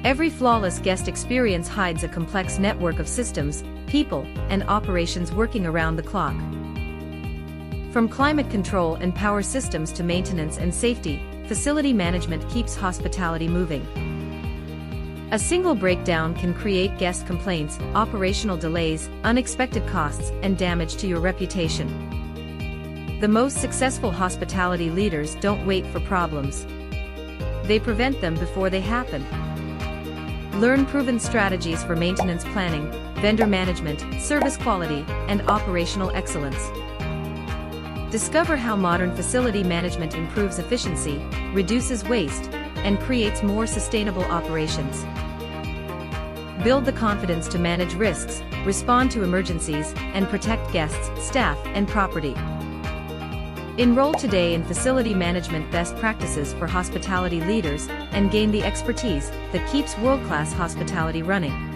Every flawless guest experience hides a complex network of systems, people, and operations working around the clock. From climate control and power systems to maintenance and safety, facility management keeps hospitality moving. A single breakdown can create guest complaints, operational delays, unexpected costs, and damage to your reputation. The most successful hospitality leaders don't wait for problems. They prevent them before they happen. Learn proven strategies for maintenance planning, vendor management, service quality, and operational excellence. Discover how modern facility management improves efficiency, reduces waste, and creates more sustainable operations. Build the confidence to manage risks, respond to emergencies, and protect guests, staff, and property. Enroll today in facility management best practices for hospitality leaders and gain the expertise that keeps world-class hospitality running.